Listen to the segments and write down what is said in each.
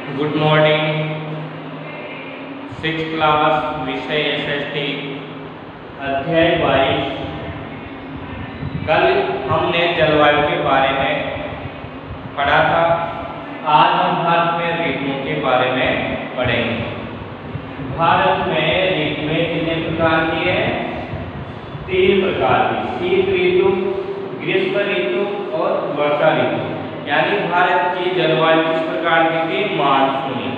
Good morning. Six class विषय SST अध्याय 22। कल हमने जलवायु के बारे में पढ़ा था। आज हम भारत में ऋतुओं के बारे में पढ़ेंगे। भारत में ऋतुएं कितने प्रकार की है? 3 प्रकार की, शीत ऋतु, ग्रीष्म ऋतु और वर्षा ऋतु। यानी भारत की जलवायु किस प्रकार की थी? मानसूनी।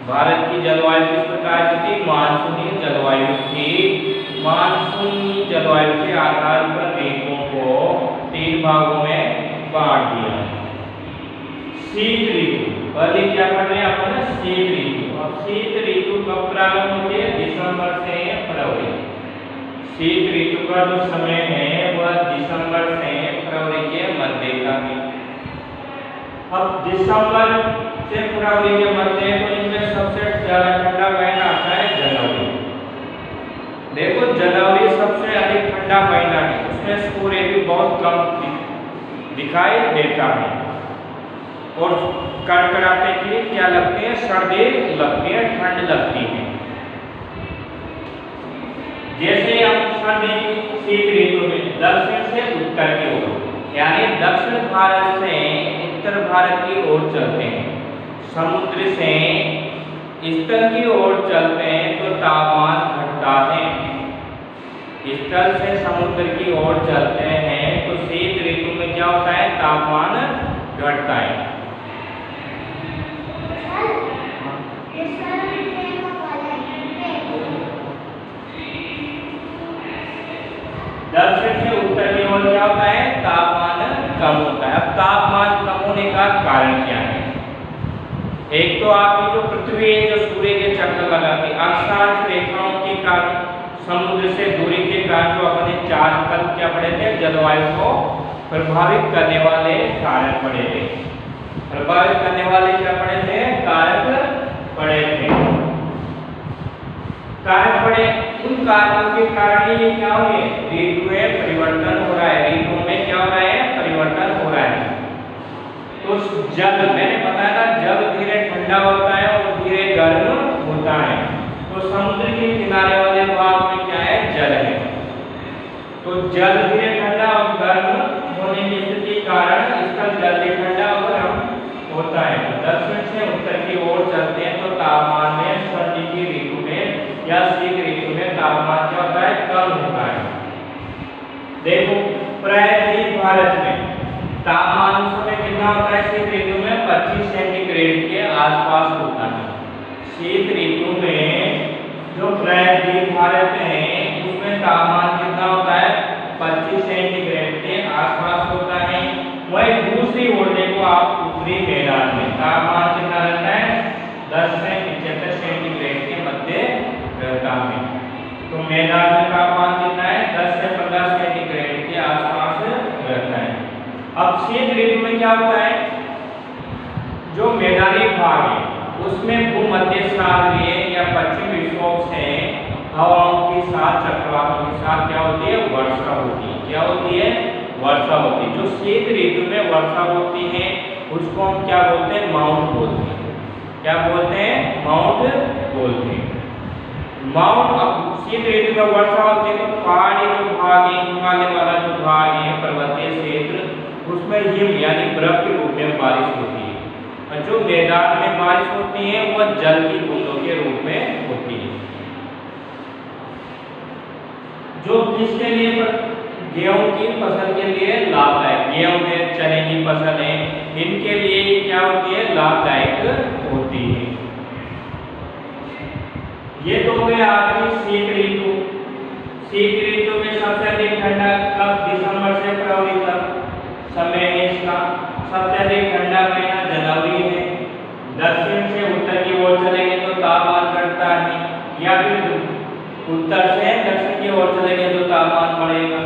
भारत की जलवायु किस प्रकार की थी? मानसूनी जलवायु थी। मानसूनी जलवायु के आधार पर ऋतुओं को 3 भागों में बांट दिया। शीत ऋतु, पहले क्या पढ़ रहे हैं अपन? शीत ऋतु। अब शीत ऋतु कब प्रारंभ होती है? दिसंबर से फरवरी। शीत ऋतु का जो समय है वह दिसंबर से फरवरी के मध्य का है। अब दिसंबर से फरवरी के मध्य तो इनमें सबसे ज्यादा ठंडा महीना आता है जनवरी। देखो जनवरी सबसे अधिक ठंडा महीना है, उसमें सूर्य भी बहुत कम दिखाई देता है और कड़कड़ाते की क्या लगती है? सर्दी लगती है, ठंड लगती है। जैसे हम सर्दी की शीत ऋतु में दक्षिण से उत्तर की ओर, यानी दक्षिण भारत से उत्तर भारत की ओर चलते हैं, समुद्र से स्थल की ओर चलते हैं तो तापमान घटता है। स्थल से समुद्र की ओर चलते हैं तो शीत ऋतु में क्या होता है? तापमान घटता है। दक्षिण से उत्तर की ओर क्या होता है? तापमान कम होता है। अब तापमान कम होने का कारण क्या है? एक तो आपकी जो पृथ्वी है, जो सूर्य के चक्कर लगाती है, अक्षांश रेखाओं के कारण, समुद्र से दूरी के कारण जो अपने 4 कल क्या पढ़े थे? जलवायु को प्रभावित करने वाले कारक पढ़े थे। प्रभावित करने वाले क्या पढ़े थे? कारक पढ़े थे। कारक पढ़े, उन कारकों के कारण ये क्या हो रही है? ऋतु में परिवर्तन हो रहा है। ऋतु में क्या हो रहा है? परिवर्तन हो रहा है। तो जल, मैंने बताया ना, जल धीरे ठंडा होता है और धीरे गर्म होता है। तो समुद्र के किनारे वाले भाग में क्या है? जल है। तो जल धीरे ठंडा और गर्म होने की स्थिति के कारण इसका जल्दी ठंडा और गर्म होता है। दक्षिण से उत्तर की ओर चलते हैं तो तापमान में सर्दी की ऋतु में या शीत ऋतु में तापमान क्या होता है? कम होता है। देखो प्रायः भारत में तापमान उस समय कितना होता है? शीत ऋतु में 25 सेंटीग्रेड के आसपास होता है। शीत ऋतु में जो प्रायः भारत है उसमें तापमान कितना होता है? 25 सेंटीग्रेड के आसपास होता है। वही दूसरी ओर देखो आप उत्तरी मैदान में तापमान कितना रहता है? 10 से 75 सेंटीग्रेड के मध्य रहता है। तो मैदान में तापमान कितना है? 10 से 15 सेंटीग्रेड के आसपास रहता है। अब शीत ऋतु में क्या होता है? जो मैदानी भाग है उसमें भूमध्य सागरीय या पश्चिम विक्षोभ से हवाओं के साथ, चक्रवातों के साथ क्या होती है? वर्षा होती है। क्या होती है? वर्षा होती है। जो शीत ऋतु में वर्षा होती है उसको हम क्या बोलते हैं? माउंट बोलते हैं। क्या बोलते हैं? माउंट बोलते हैं। माउंट, अब शीत ऋतु में वर्षा होती है तो पहाड़ी जो भाग है, हिमालय वाला जो भाग है, पर्वतीय क्षेत्र, उसमें हिम यानी बर्फ के रूप में बारिश होती है। और जो मैदान में बारिश होती है वह जल की बूंदों के रूप में होती है। जो किसके लिए? गेहूं की फसल के लिए लाभदायक। गेहूं है, चने की फसल है, इनके लिए क्या होती है? लाभदायक होती है। ये तो हो गया आपकी शीत ऋतु। शीत ऋतु में सबसे अधिक ठंडा कब? दिसंबर से फरवरी तक समय है इसका। सबसे अधिक ठंडा महीना जनवरी है। दक्षिण से उत्तर की ओर चलेंगे तो तापमान घटता है, या फिर उत्तर से दक्षिण की ओर चलेंगे तो तापमान बढ़ेगा।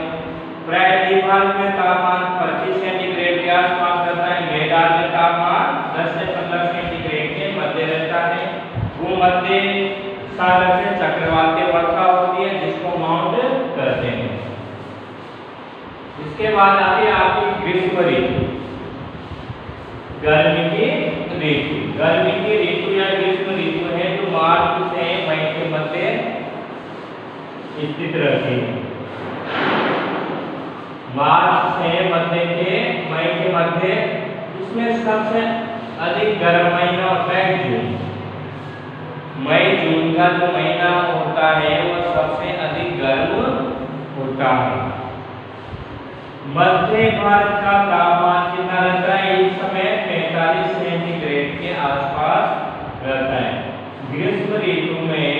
प्रायः भारत में तापमान 25 सेंटीग्रेड के आसपास रहता है। मैदान में तापमान 10 से 15 सेंटीग्रेड के मध्य रहता है। भूमध्य सागर से चक्रवातीय वर्षा होती है जिसको माउंट कहते हैं। इसके बाद आती है आपकी ग्रीष्म ऋतु। गर्मी की ऋतु, गर्मी की ऋतु या ग्रीष्म ऋतु है जो मार्च से मई के मध्य स्थित रहती है। मार्च से मध्य के मई के मध्य, इसमें सबसे अधिक गर्म महीना होता है जून। मई जून का जो महीना होता है वह सबसे अधिक गर्म होता है। मध्य भारत का तापमान कितना रहता है इस समय? 45 सेंटीग्रेड के आसपास रहता है। ग्रीष्म ऋतु में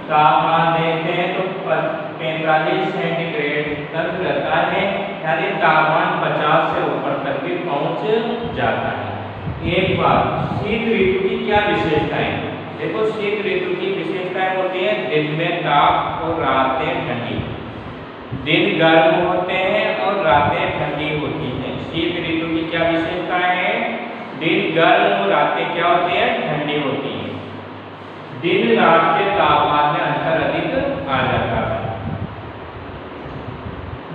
तापमान देखते हैं तो 45 सेंटीग्रेड तक रहता है, यानी तापमान 50 से ऊपर तक भी पहुंच जाता है। एक बात, शीत ऋतु की क्या विशेषताएं? देखो, शीत ऋतु की विशेषताएं होती है दिन में ताप और रातें ठंडी। दिन गर्म होते हैं और रातें ठंडी होती हैं। शीत ऋतु की क्या विशेषताएं हैं? दिन गर्म और रातें क्या होती है? ठंडी होती हैं। दिन रात के तापमान में अंतर अधिक आ जाता है।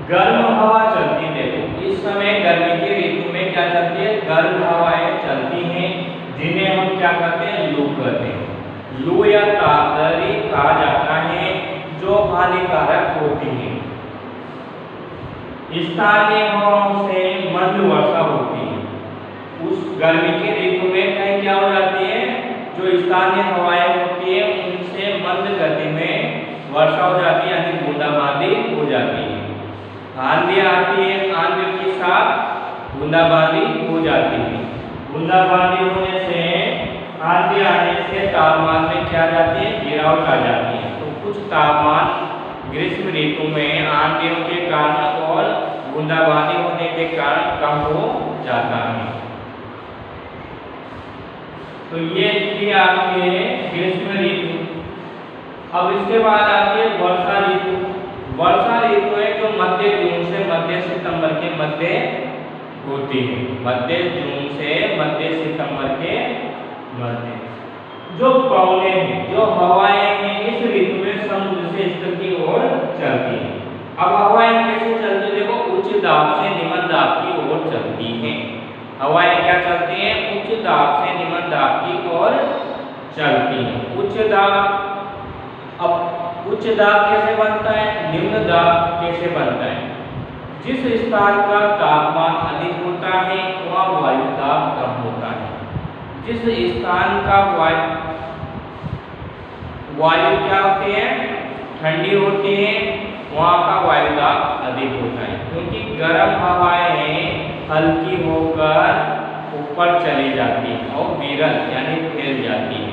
गर्म हवा चलती, देखो इस समय गर्मी की ऋतु में क्या चलती है? गर्म हवाएं चलती हैं, जिन्हें हम क्या कहते हैं? लू कहते हैं। लू या तापदरी कहा जाता है, जो हानिकारक होती है। स्थानीय हवाओं से मंद वर्षा होती है। उस गर्मी की ऋतु में कहीं क्या हो जाती है? जो स्थानीय हवाएं होती है उनसे मंद गति में वर्षा हो जाती है, यानी बूंदाबांदी हो जाती है। आंधी आती है, आंधी के साथ बूंदाबांदी हो जाती है। बूंदाबांदी होने से, आंधी आने से तापमान में क्या जाती है? गिरावट आ जाती है। तो कुछ तापमान ग्रीष्म ऋतु में आंधियों के कारण और बूंदाबांदी होने के कारण कम हो जाता है। तो ये थी आपके ग्रीष्म ऋतु। अब इसके बाद आती है वर्षा ऋतु। वर्षा ऋतु है जो मध्य जून से मध्य सितंबर के मध्य होती है। मध्य जून से मध्य सितंबर के मध्य। जो पवने हैं, जो हवाएं हैं, इस ऋतु में समुद्र से स्तर की ओर चलती हैं। अब हवाएं कैसे चलती है? देखो, उच्च दाब से निम्न दाब की ओर चलती हैं। हवाएं क्या चलती हैं? उच्च दाब से निम्न दाब की ओर चलती हैं। उच्च दाब, अब उच्च दाब कैसे बनता है? निम्न दाब कैसे बनता है? जिस स्थान का तापमान अधिक होता है वह वायु दाब कम होता है। जिस स्थान का वायु क्या होती है? ठंडी होती है, वहाँ का वायु दाब अधिक होता है, क्योंकि गर्म हवाएं हल्की होकर ऊपर चली जाती है और विरल यानी फैल जाती है,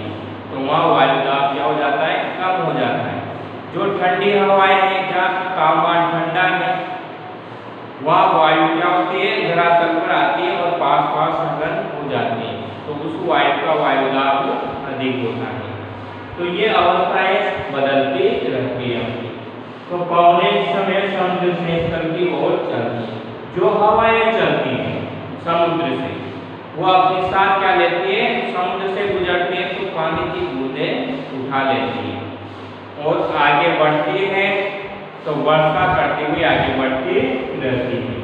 तो वहाँ वायु दाब क्या हो जाता है? कम हो जाता है। जो ठंडी हवाएं हैं, जहाँ तापमान ठंडा है, वहाँ वायु क्या होती है? धरातल पर आती है और पास पास संघन हो जाती है, तो उस वायु का वायु दाब अधिक होता है। तो ये अवस्थाएं बदलती रहती है। तो पवने इस समय समुद्र से स्तर की ओर चलती है। जो हवाएं चलती हैं समुद्र से, वो अपने साथ क्या लेती है? समुद्र से गुजरती है तो पानी की बूंदें उठा लेती है और आगे बढ़ती है, तो वर्षा करती हुई आगे बढ़ती रहती है।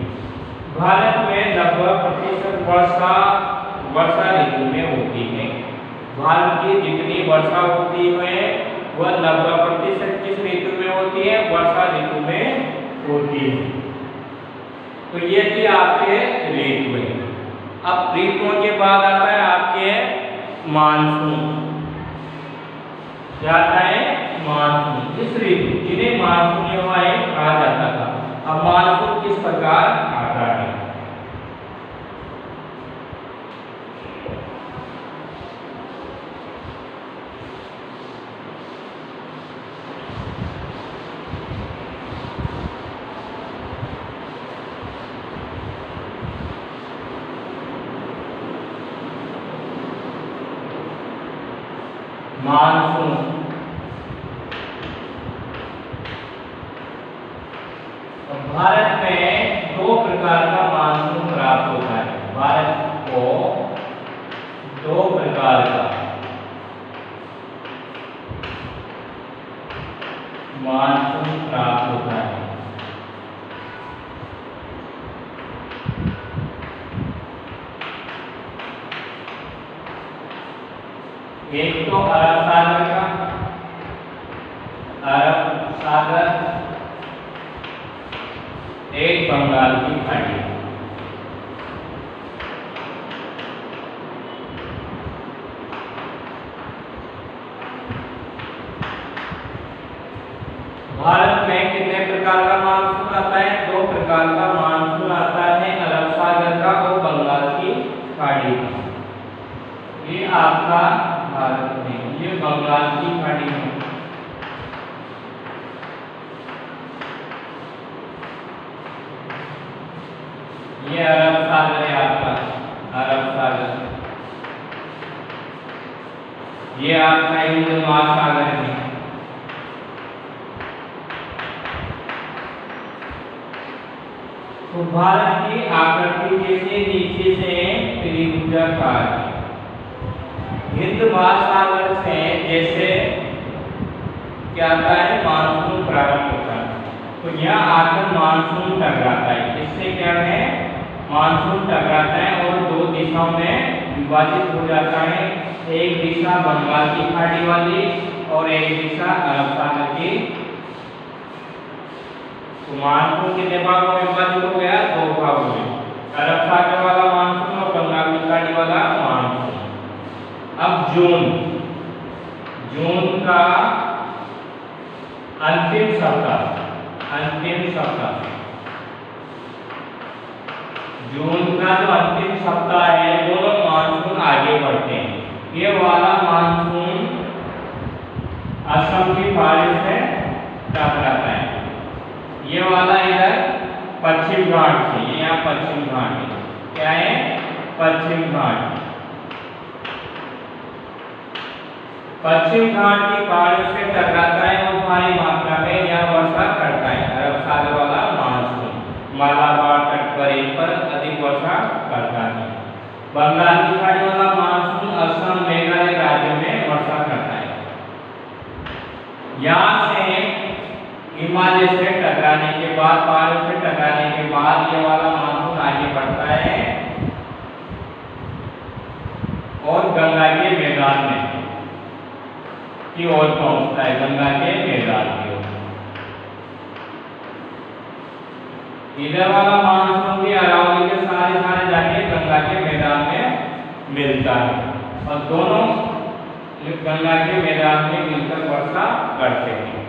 भारत में 90% वर्षा ऋतु में होती है। भारत की जितनी वर्षा होती है वह 90% किस ऋतु में होती है? वर्षा ऋतु में होती है। तो ये थी आपके ऋतु है। अब ऋतुओं के बाद आता है आपके मानसून। क्या आता है? मानसून। इस ऋतु, जिन्हें मानसूनी हवाएं कहा जाता था। अब मानसून किस प्रकार आता है? मानसून भारत में 2 प्रकार का मानसून प्राप्त होता है। भारत को 2 प्रकार का मानसून प्राप्त होता है। एक तो अरब सागर का, अरब सागर, एक बंगाल की खाड़ी। भारत में कितने प्रकार का मानसून आता है? 2 प्रकार का मानसून आता है, अरब सागर का और बंगाल की खाड़ी का। ये आपका भारत में, ये बंगाल की खाड़ी में। ये अरब सागर है आपका, अरब सागर। ये आपका हिंद महासागर है। तो भारत की आकृति कैसे? नीचे से त्रिभुजाकार। हिंद महासागर से जैसे क्या आता है? मानसून प्रारंभ होता है, तो यह आकर मानसून टकराता है। इससे क्या है? मानसून टकराता है और 2 दिशाओं में विभाजित हो जाता है। एक दिशा बंगाल की खाड़ी वाली और एक दिशा अरब सागर की। तो मानसून कितने भागों में विभाजित हो गया? 2 भागों में, अरब सागर वाला मानसून और बंगाल की खाड़ी वाला मानसून। अब जून, जून का अंतिम सप्ताह, अंतिम सप्ताह, जून का जो अंतिम सप्ताह है, दोनों मानसून आगे बढ़ते हैं। ये वाला मानसून असम की खाड़ी से टकराता है। ये वाला इधर पश्चिम घाट से, ये यहाँ पश्चिम घाट है। क्या है? पश्चिम घाट। पश्चिम घाट की पहाड़ियों से टकराता है और भारी मात्रा में यह वर्षा करता है। अरब सागर वाला मानसून मालाबार तट पर इन पर अधिक वर्षा करता है। बंगाल की खाड़ी वाला मानसून असम मेघालय राज्य में वर्षा करता है। यहाँ से हिमालय से टकराने के बाद, पहाड़ों से टकराने के बाद ये वाला मानसून आगे बढ़ता है और गंगा के मैदान में की ओर पहुंचता है, गंगा के मैदान की ओर। इधर वाला मानसून भी अरावली के सारे जाके गंगा के मैदान में मिलता है और दोनों गंगा के मैदान में मिलकर वर्षा करते हैं।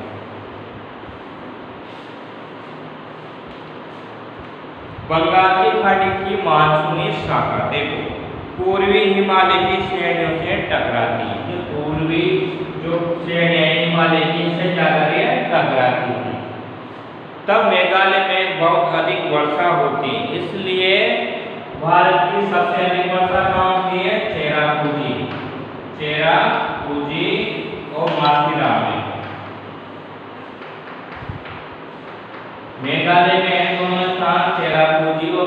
बंगाल की खाड़ी की मानसूनी शाखा देखो, पूर्वी हिमालय की श्रेणियों से टकराती है। पूर्वी जो श्रेणियां हिमालय की से ज्यादा टकराती है, तब मेघालय में बहुत अधिक वर्षा होती है। इसलिए भारत की सबसे अधिक वर्षा कहाँ होती है? चेरापूंजी, चेरापूंजी और मासिराम में। मेघालय में दोनों स्थान चेरापूंजी और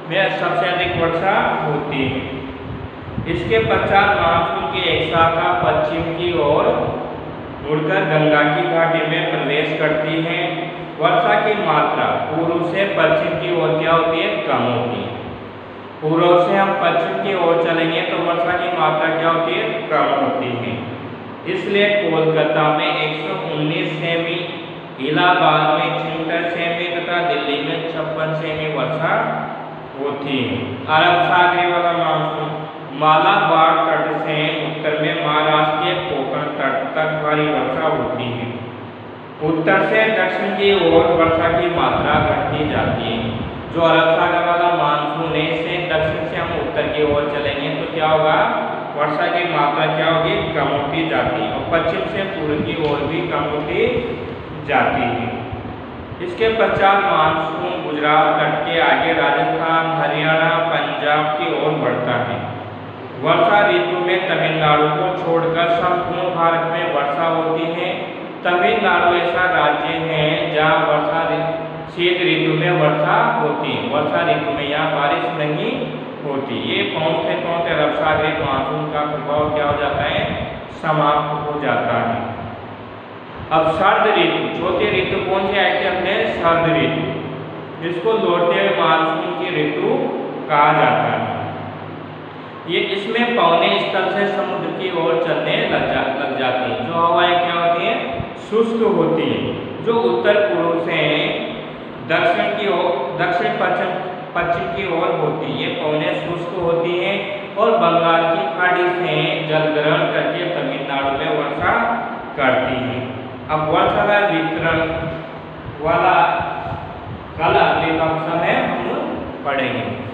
में सबसे अधिक वर्षा होती है। इसके पश्चात मानसून की एक शाखा पश्चिम की ओर मुड़कर गंगा की घाटी में प्रवेश करती है। वर्षा की मात्रा पूर्व से पश्चिम की ओर क्या होती है? कम होती है। पूर्व से हम पश्चिम की ओर चलेंगे तो वर्षा की मात्रा क्या होती है? कम होती है। इसलिए कोलकाता में 119 सेमी, इलाहाबाद में 66 सेमी तथा दिल्ली में 56 सेमी वर्षा होती है। अरब सागर वाला मानसून मालाबार तट से उत्तर में महाराष्ट्र के कोंकण तट तक भारी वर्षा होती है। उत्तर से दक्षिण की ओर वर्षा की मात्रा घटती जाती है। जो अरब सागर वाला मानसून है, से दक्षिण से हम उत्तर की ओर चलेंगे तो क्या होगा? वर्षा की मात्रा क्या होगी? कम होती जाती है और पश्चिम से पूर्व की ओर भी कम होती जाती है। इसके पश्चात मानसून गुजरात तट के आगे राजस्थान, हरियाणा, पंजाब की ओर बढ़ता है। वर्षा ऋतु में तमिलनाडु को छोड़कर संपूर्ण भारत में वर्षा होती है। तमिलनाडु ऐसा राज्य है जहाँ वर्षा शीत ऋतु में वर्षा होती है, वर्षा ऋतु में यहाँ बारिश नहीं होती। ये पहुँचते पहुँचते अरब सागरीय मानसून का प्रभाव क्या हो जाता है? समाप्त हो जाता है। अब शरद ऋतु, चौथे ऋतु कौन से आए थे अपने? शरद ऋतु, जिसको लौटते हुए मानसून की ऋतु कहा जाता है। ये इसमें पवने स्थल से समुद्र की ओर चलने लग जाती हैं। जो हवाएं क्या होती हैं, शुष्क होती हैं। जो उत्तर पूर्व से दक्षिण की ओर, दक्षिण पश्चिम की ओर होती है, ये पवने शुष्क होती हैं और बंगाल की खाड़ी से जल ग्रहण करके तमिलनाडु में वर्षा करती हैं। अब वर्षा का वितरण वाला कल अगली कक्षा में हम पढ़ेंगे।